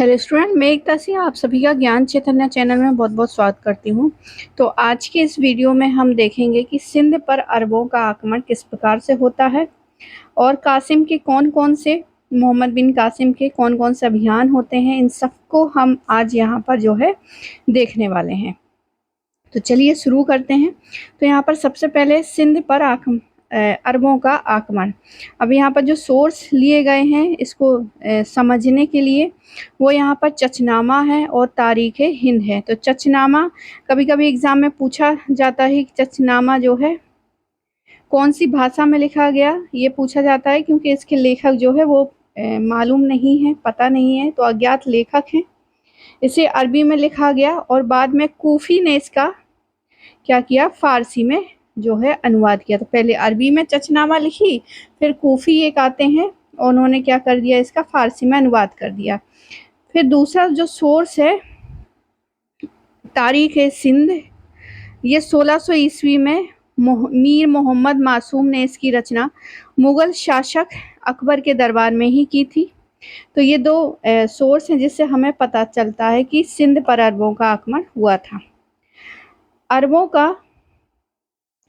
Hello student, मैं एकता सिंह आप सभी का ज्ञान चैतन्य चैनल में बहुत बहुत स्वागत करती हूँ। तो आज के इस वीडियो में हम देखेंगे कि सिंध पर अरबों का आक्रमण किस प्रकार से होता है और कासिम के कौन कौन से मोहम्मद बिन कासिम के कौन कौन से अभियान होते हैं, इन सबको हम आज यहाँ पर जो है देखने वाले हैं। तो चलिए शुरू करते हैं। तो यहाँ पर सबसे पहले सिंध पर अरबों का आक्रमण। अब यहाँ पर जो सोर्स लिए गए हैं इसको समझने के लिए, वो यहाँ पर चचनामा है और तारीख हिंद है। तो चचनामा कभी कभी एग्जाम में पूछा जाता है कि चचनामा जो है कौन सी भाषा में लिखा गया, ये पूछा जाता है क्योंकि इसके लेखक जो है वो मालूम नहीं है, पता नहीं है, तो अज्ञात लेखक हैं। इसे अरबी में लिखा गया और बाद में कूफी ने इसका क्या किया, फारसी में जो है अनुवाद किया। तो पहले अरबी में चचनामा लिखी, फिर कूफी एक आते हैं और उन्होंने क्या कर दिया, इसका फारसी में अनुवाद कर दिया। फिर दूसरा जो सोर्स है तारीख है सिंध, ये 1600 ईस्वी में मीर मोहम्मद मासूम ने इसकी रचना मुगल शासक अकबर के दरबार में ही की थी। तो ये दो सोर्स हैं जिससे हमें पता चलता है कि सिंध पर अरबों का आक्रमण हुआ था। अरबों का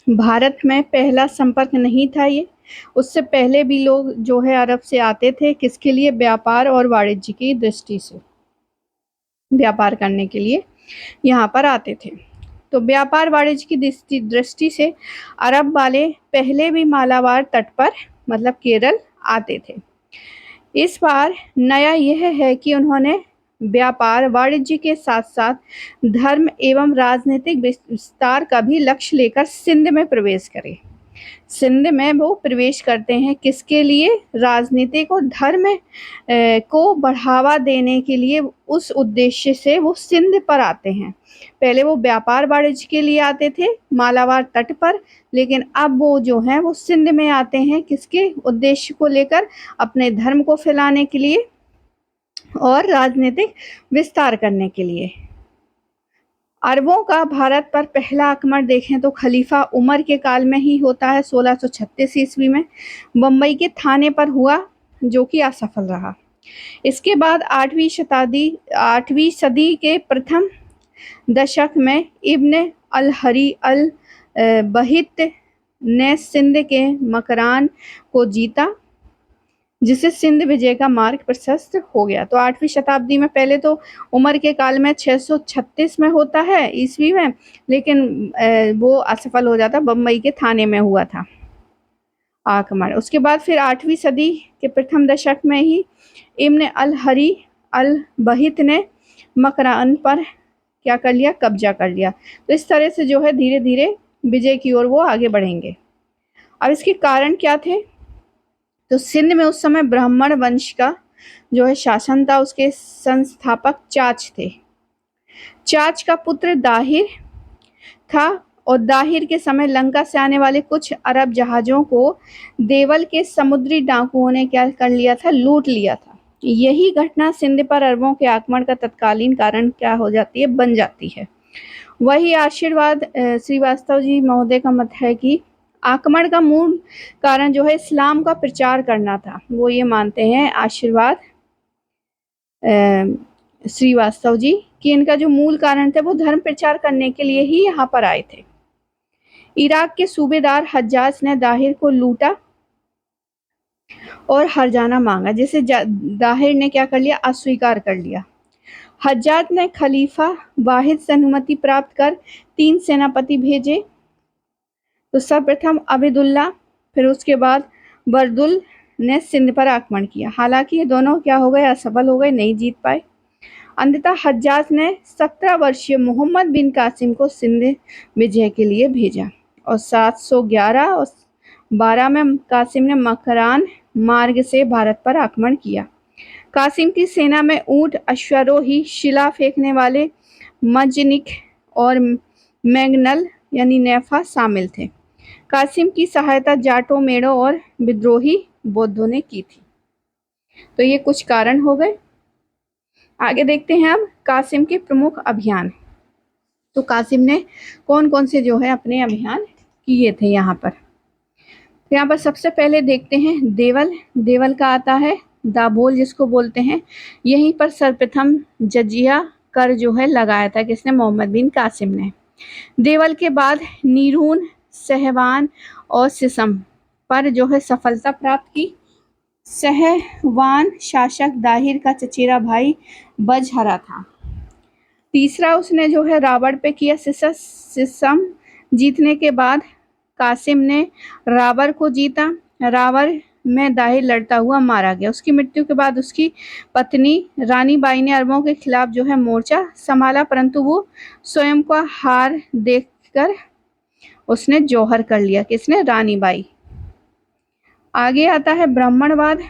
भारत में पहला संपर्क नहीं था। ये उससे पहले भी लोग जो है अरब से आते थे, किसके लिए, व्यापार और वाणिज्य की दृष्टि से, व्यापार करने के लिए यहाँ पर आते थे। तो व्यापार वाणिज्य की दृष्टि से अरब वाले पहले भी मालाबार तट पर मतलब केरल आते थे। इस बार नया यह है कि उन्होंने व्यापार वाणिज्य के साथ साथ धर्म एवं राजनीतिक विस्तार का भी लक्ष्य लेकर सिंध में प्रवेश करे। सिंध में वो प्रवेश करते हैं किसके लिए, राजनीतिक और धर्म को बढ़ावा देने के लिए। उस उद्देश्य से वो सिंध पर आते हैं। पहले वो व्यापार वाणिज्य के लिए आते थे मालाबार तट पर, लेकिन अब वो जो हैं वो सिंध में आते हैं किसके उद्देश्य को लेकर, अपने धर्म को फैलाने के लिए और राजनीतिक विस्तार करने के लिए। अरबों का भारत पर पहला आक्रमण देखें तो खलीफा उमर के काल में ही होता है, 1636 ईस्वी में बम्बई के थाने पर हुआ, जो कि असफल रहा। इसके बाद 8वीं सदी के प्रथम दशक में इब्न अल हरी अल बहित ने सिंध के मकरान को जीता, जिससे सिंध विजय का मार्ग प्रशस्त हो गया। तो 8वीं शताब्दी में, पहले तो उमर के काल में 636 में होता है ईस्वी में, लेकिन वो असफल हो जाता, बम्बई के थाने में हुआ था आक्रमण। उसके बाद फिर 8वीं सदी के प्रथम दशक में ही इब्न अल हरी अल बहित ने मकरान पर क्या कर लिया, कब्जा कर लिया। तो इस तरह से जो है धीरे धीरे विजय की ओर वो आगे बढ़ेंगे। अब इसके कारण क्या थे, तो सिंध में उस समय ब्राह्मण वंश का जो है शासन था। उसके संस्थापक चाच थे। चाच का पुत्र दाहिर था और दाहिर के समय लंका से आने वाले कुछ अरब जहाजों को देवल के समुद्री डाकुओं ने क्या कर लिया था, लूट लिया था। यही घटना सिंध पर अरबों के आक्रमण का तत्कालीन कारण क्या हो जाती है, बन जाती है। वही आशीर्वाद श्रीवास्तव जी महोदय का मत है कि आक्रमण का मूल कारण जो है इस्लाम का प्रचार करना था। वो ये मानते हैं आशीर्वाद श्रीवास्तव जी कि इनका जो मूल कारण थे वो धर्म प्रचार करने के लिए ही यहाँ पर आए थे। इराक के सूबेदार हज्जाज ने दाहिर को लूटा और हर्जाना मांगा, जिसे दाहिर ने क्या कर लिया, अस्वीकार कर लिया। हज्जाज ने खलीफा वाहिद से अनुमति प्राप्त कर 3 सेनापति भेजे। तो सर्वप्रथम अबिदुल्ला, फिर उसके बाद बरदुल ने सिंध पर आक्रमण किया। हालांकि ये दोनों क्या हो गए, असफल हो गए, नहीं जीत पाए। अंततः हज्जाज ने 17 वर्षीय मोहम्मद बिन कासिम को सिंध विजय के लिए भेजा और 711 और 12 में कासिम ने मकरान मार्ग से भारत पर आक्रमण किया। कासिम की सेना में ऊंट, अश्वारोही, शिला फेंकने वाले मजनिक और मैग्नल यानी नेफा शामिल थे। कासिम की सहायता जाटों, मेड़ों और विद्रोही बौद्धों ने की थी। तो ये कुछ कारण हो गए। आगे देखते हैं अब कासिम के प्रमुख अभियान। तो कासिम ने कौन कौन से जो है अपने अभियान किए थे यहाँ पर। तो यहाँ पर सबसे पहले देखते हैं देवल। देवल का आता है दाभोल जिसको बोलते हैं, यहीं पर सर्वप्रथम जजिया कर जो है लगाया था, किसने? मोहम्मद बिन कासिम ने। देवल के बाद नीरून, सहवान और सिसम पर जो है सफलता प्राप्त की। सहवान शासक दाहिर का चचेरा भाई बजहरा था। तीसरा उसने जो है रावण पे किया। सिसम जीतने के बाद कासिम ने रावण को जीता। रावण में दाहिर लड़ता हुआ मारा गया। उसकी मृत्यु के बाद उसकी पत्नी रानी बाई ने अरबों के खिलाफ जो है मोर्चा संभाला, परंतु वो स्वयं का हार देखकर उसने जौहर कर लिया। किसने? रानी बाई। आगे आता है ब्राह्मणवाद।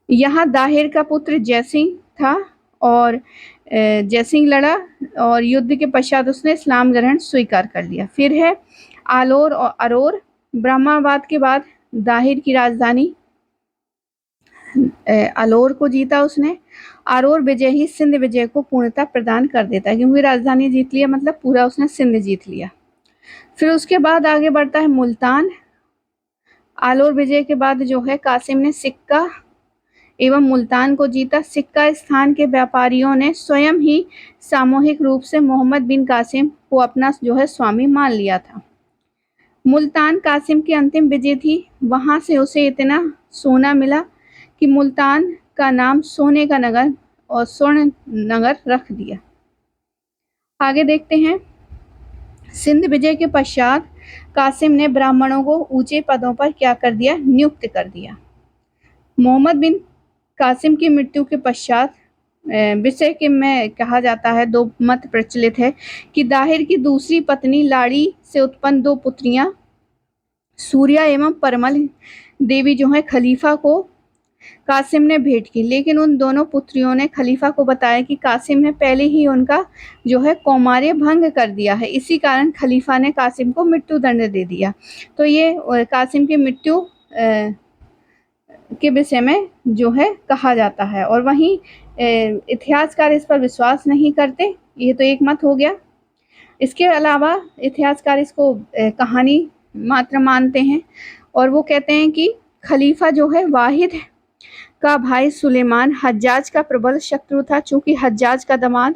यहाँ दाहिर का पुत्र जयसिंह था और जयसिंह लड़ा और युद्ध के पश्चात उसने इस्लाम ग्रहण स्वीकार कर लिया। फिर है आलोर और अरोर। ब्राह्मणवाद के बाद दाहिर की राजधानी अलोर को जीता उसने। अरोर विजय ही सिंध विजय को पूर्णता प्रदान कर देता है, क्योंकि राजधानी जीत लिया मतलब पूरा उसने सिंध जीत लिया। फिर उसके बाद आगे बढ़ता है मुल्तान। आलोर विजय के बाद जो है कासिम ने सिक्का एवं मुल्तान को जीता। सिक्का स्थान के व्यापारियों ने स्वयं ही सामूहिक रूप से मोहम्मद बिन कासिम को अपना जो है स्वामी मान लिया था। मुल्तान कासिम की अंतिम विजय थी। वहां से उसे इतना सोना मिला कि मुल्तान का नाम सोने का नगर और स्वर्ण नगर रख दिया। आगे देखते हैं। सिंध विजय के पश्चात कासिम ने ब्राह्मणों को ऊंचे पदों पर क्या कर दिया? नियुक्त कर दिया। मोहम्मद बिन कासिम की मृत्यु के पश्चात विषय के में कहा जाता है, दो मत प्रचलित है कि दाहिर की दूसरी पत्नी लाड़ी से उत्पन्न दो पुत्रियां सूर्या एवं परमल देवी जो है खलीफा को कासिम ने भेंट की, लेकिन उन दोनों पुत्रियों ने खलीफा को बताया कि कासिम ने पहले ही उनका जो है कौमार्य भंग कर दिया है। इसी कारण खलीफा ने कासिम को मृत्यु दंड दे दिया। तो ये कासिम की मृत्यु के विषय में जो है कहा जाता है, और वहीं इतिहासकार इस पर विश्वास नहीं करते। ये तो एक मत हो गया। इसके अलावा इतिहासकार इसको कहानी मात्र मानते हैं, और वो कहते हैं कि खलीफा जो है वाहिद का भाई सुलेमान हज्जाज का प्रबल शत्रु था। चूंकि हज्जाज का दामाद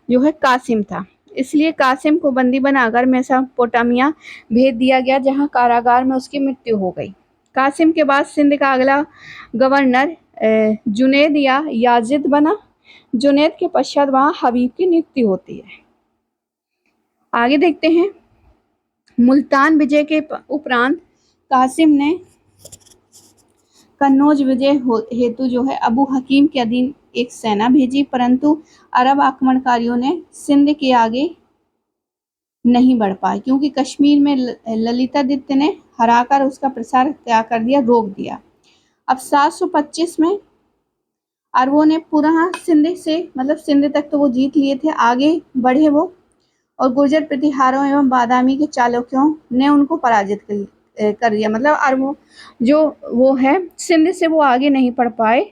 जो है कासिम था, इसलिए कासिम को बंदी बनाकर मेसोपोटामिया भेज दिया गया, जहां कारागार में उसकी मृत्यु हो गई। कासिम के बाद सिंध का अगला गवर्नर जुनैद या याजिद बना। जुनैद के पश्चात वहां हबीब की नियुक्ति होती है। आगे देखते हैं। मुल्तान विजय के उपरांत कासिम ने कन्नौज विजय हेतु जो है अबू हकीम के अधीन एक सेना भेजी, परंतु अरब आक्रमणकारियों ने सिंध के आगे नहीं बढ़ पाए, क्योंकि कश्मीर में ललितादित्य ने हराकर उसका प्रसार क्या कर दिया? रोक दिया। अब 725 में अरबों ने पुनः सिंध से मतलब सिंध तक तो वो जीत लिए थे, आगे बढ़े वो, और गुर्जर प्रतिहारों एवं बादामी के चालुक्यों ने उनको पराजित कर दिया। मतलब अरबों जो वो है सिंध से वो आगे नहीं बढ़ पाए,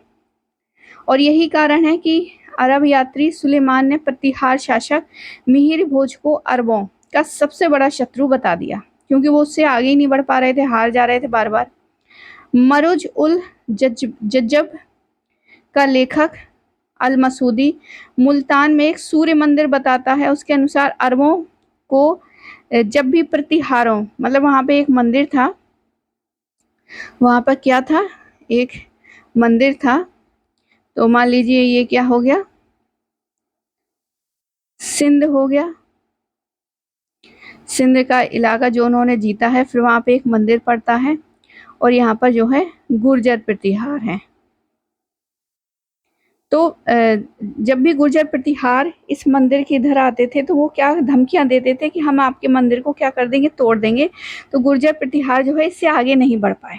और यही कारण है कि अरब यात्री सुलेमान ने प्रतिहार शासक मिहिर भोज को अरबों का सबसे बड़ा शत्रु बता दिया, क्योंकि वो उससे आगे ही नहीं बढ़ पा रहे थे, हार जा रहे थे बार बार। मरुज उल जज्जब का लेखक अल मसूदी मुल्तान में एक सूर्य मंदिर बताता है। उसके अनुसार अरबों को जब भी प्रतिहारों मतलब वहां पे एक मंदिर था, वहां पर क्या था? एक मंदिर था। तो मान लीजिए ये क्या हो गया? सिंध हो गया, सिंध का इलाका जो उन्होंने जीता है। फिर वहां पे एक मंदिर पड़ता है, और यहाँ पर जो है गुर्जर प्रतिहार है। तो जब भी गुर्जर प्रतिहार इस मंदिर के इधर आते थे, तो वो क्या धमकियां देते थे कि हम आपके मंदिर को क्या कर देंगे? तोड़ देंगे। तो गुर्जर प्रतिहार जो है इससे आगे नहीं बढ़ पाए।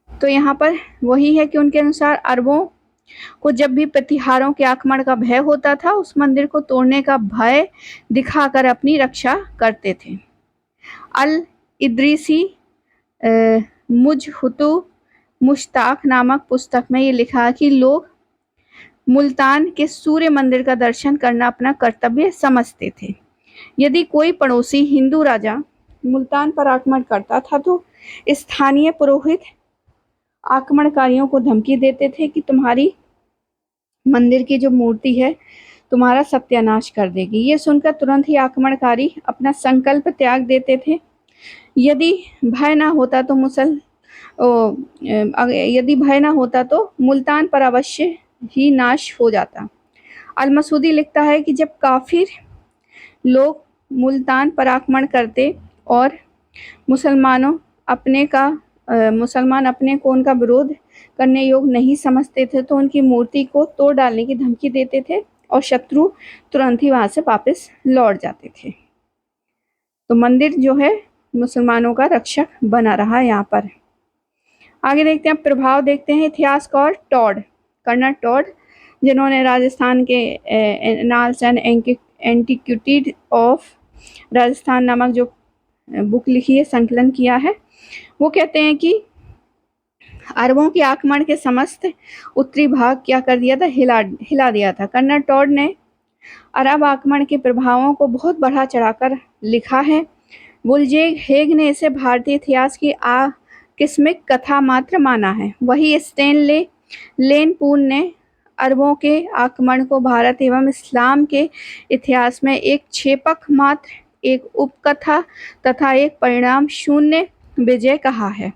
तो यहाँ पर वही है कि उनके अनुसार अरबों को जब भी प्रतिहारों के आक्रमण का भय होता था, उस मंदिर को तोड़ने का भय दिखाकर अपनी रक्षा करते थे। अल इद्रीसी मुजहुतु मुश्ताक नामक पुस्तक में ये लिखा कि लोग मुल्तान के सूर्य मंदिर का दर्शन करना अपना कर्तव्य समझते थे। यदि कोई पड़ोसी हिंदू राजा मुल्तान पर आक्रमण करता था, तो स्थानीय पुरोहित आक्रमणकारियों को धमकी देते थे कि तुम्हारी मंदिर की जो मूर्ति है तुम्हारा सत्यानाश कर देगी। ये सुनकर तुरंत ही आक्रमणकारी अपना संकल्प त्याग देते थे। यदि भय ना होता तो यदि भय ना होता तो मुल्तान पर अवश्य ही नाश हो जाता। अल-मसूदी लिखता है कि जब काफिर लोग मुल्तान पर आक्रमण करते और मुसलमान अपने को उनका विरोध करने योग्य नहीं समझते थे तो उनकी मूर्ति को तोड़ डालने की धमकी देते थे और शत्रु तुरंत ही वहां से वापस लौट जाते थे। तो मंदिर जो है मुसलमानों का रक्षक बना रहा यहाँ पर। आगे देखते हैं, प्रभाव देखते हैं इतिहासकार टॉड, कर्नल टॉड, जिन्होंने राजस्थान के annals and antiquities of Rajasthan नामक जो बुक लिखी है, संकलन किया है। वो कहते हैं कि अरबों के आक्रमण के समस्त उत्तरी भाग क्या कर दिया था, हिला दिया था। कर्नल टॉड ने अरब आक्रमण के प्रभावों को बहुत बढ़ा चढ़ाकर लिखा है। वुलजेग हेग ने इसे भारतीय इतिहास की आकस्मिक कथा मात्र माना है। वही स्टेनले लेनपून ने अरबों के आक्रमण को भारत एवं इस्लाम के इतिहास में एक छेपक मात्र, एक उपकथा तथा एक परिणाम शून्य विजय कहा है।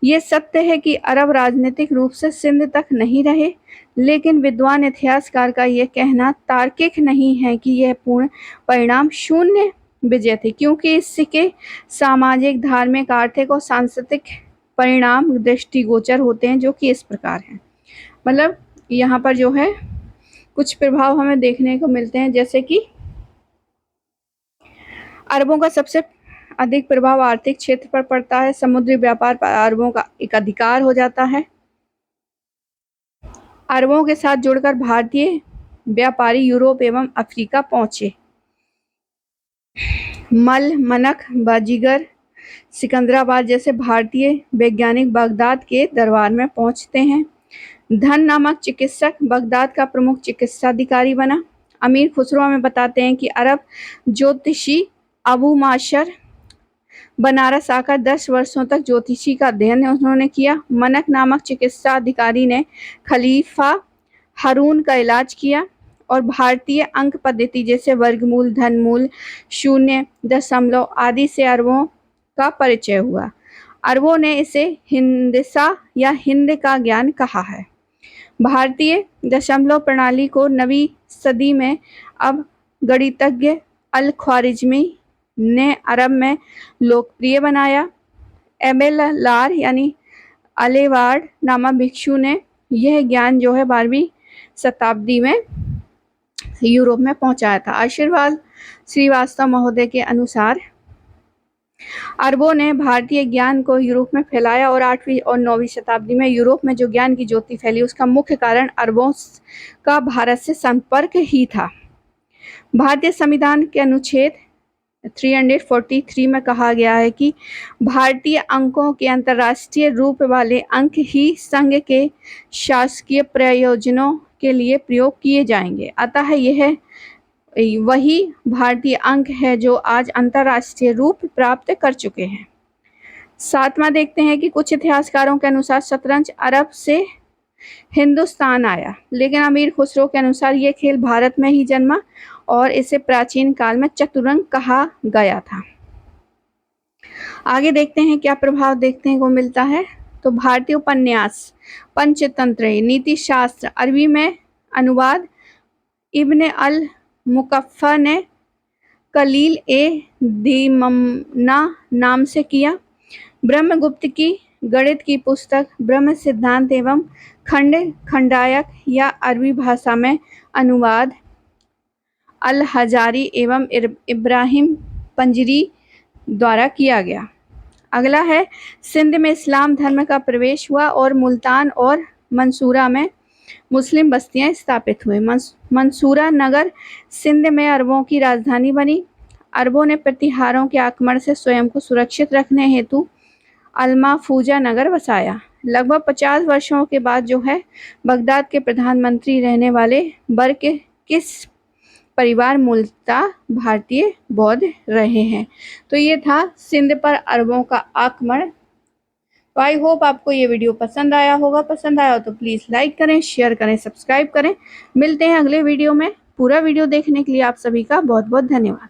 ये सत्य है कि अरब राजनीतिक रूप से सिंध तक नहीं रहे, लेकिन विद्वान इतिहासकार का यह कहना तार्किक नहीं है कि यह पूर्ण परिणाम शून्य विजय थे, क्योंकि इसके सामाजिक, धार्मिक, आर्थिक और सांस्कृतिक परिणाम दृष्टिगोचर होते हैं, जो कि इस प्रकार हैं। मतलब यहाँ पर जो है कुछ प्रभाव हमें देखने को मिलते हैं, जैसे कि अरबों का सबसे अधिक प्रभाव आर्थिक क्षेत्र पर पड़ता है। समुद्री व्यापार पर अरबों का एक अधिकार हो जाता है। अरबों के साथ जुड़कर भारतीय व्यापारी यूरोप एवं अफ्रीका पहुंचे। मल, मनक, बाजीगर, सिकंदराबाद जैसे भारतीय वैज्ञानिक बगदाद के दरबार में पहुंचते हैं। धन नामक चिकित्सक बगदाद का प्रमुख चिकित्साधिकारी बना। अमीर खुसरो हमें बताते हैं कि अरब ज्योतिषी अबू माशर बनारस आकर 10 वर्षों तक ज्योतिषी का अध्ययन उन्होंने किया। मनक नामक चिकित्सा अधिकारी ने खलीफा हारून का इलाज किया और भारतीय अंक पद्धति जैसे वर्गमूल, धनमूल, शून्य, दशमलव आदि से अरबों का परिचय हुआ। अरबों ने इसे हिंदसा या हिंद का ज्ञान कहा है। भारतीय दशमलव प्रणाली को 9वीं सदी में अब गणितज्ञ अल ख्वारिज्मी ने अरब में लोकप्रिय बनाया। एबेललार यानी अलेवार्ड नामक भिक्षु ने यह ज्ञान जो है 12वीं शताब्दी में यूरोप में पहुंचाया था। आशीर्वाद श्रीवास्तव महोदय के अनुसार अरबों ने भारतीय ज्ञान को यूरोप में फैलाया और 8वीं और 9वीं शताब्दी में यूरोप में जो ज्ञान की ज्योति फैली उसका मुख्य कारण अरबों का भारत से संपर्क ही था। भारतीय संविधान के अनुच्छेद 343 में कहा गया है कि भारतीय अंकों के अंतर्राष्ट्रीय रूप वाले अंक ही संघ के शासकीय प्रयोजनों के लिए प्रयोग किए जाएंगे। अतः यह वही भारतीय अंक है जो आज अंतर्राष्ट्रीय रूप प्राप्त कर चुके हैं। 7वां देखते हैं कि कुछ इतिहासकारों के अनुसार शतरंज अरब से हिंदुस्तान आया, लेकिन अमीर खुसरो के अनुसार यह खेल भारत में ही जन्मा और इसे प्राचीन काल में चतुरंग कहा गया था। आगे देखते हैं क्या प्रभाव देखने को मिलता है। तो भारतीय उपन्यास, पंचतंत्र, नीति शास्त्र अरबी में अनुवाद इब्न अल मुकफ्फा ने कलील ए दीमना नाम से किया। ब्रह्मगुप्त की गणित की पुस्तक ब्रह्म सिद्धांत एवं खंडायक या अरबी भाषा में अनुवाद अल हजारी एवं इब्राहिम पंजरी द्वारा किया गया। अगला है सिंध में इस्लाम धर्म का प्रवेश हुआ और मुल्तान और मंसूरा में मुस्लिम बस्तियां स्थापित हुई। मंसूरा नगर सिंध में अरबों की राजधानी बनी। अरबों ने प्रतिहारों के आक्रमण से स्वयं को सुरक्षित रखने हेतु अलमाफूजा नगर बसाया। लगभग 50 वर्षों के बाद जो है बगदाद के प्रधानमंत्री रहने वाले बर्क किस परिवार मूलतः भारतीय बौद्ध रहे हैं। तो ये था सिंध पर अरबों का आक्रमण तो आई होप आपको ये वीडियो पसंद आया होगा। पसंद आया हो तो प्लीज़ लाइक करें, शेयर करें, सब्सक्राइब करें। मिलते हैं अगले वीडियो में। पूरा वीडियो देखने के लिए आप सभी का बहुत-बहुत धन्यवाद।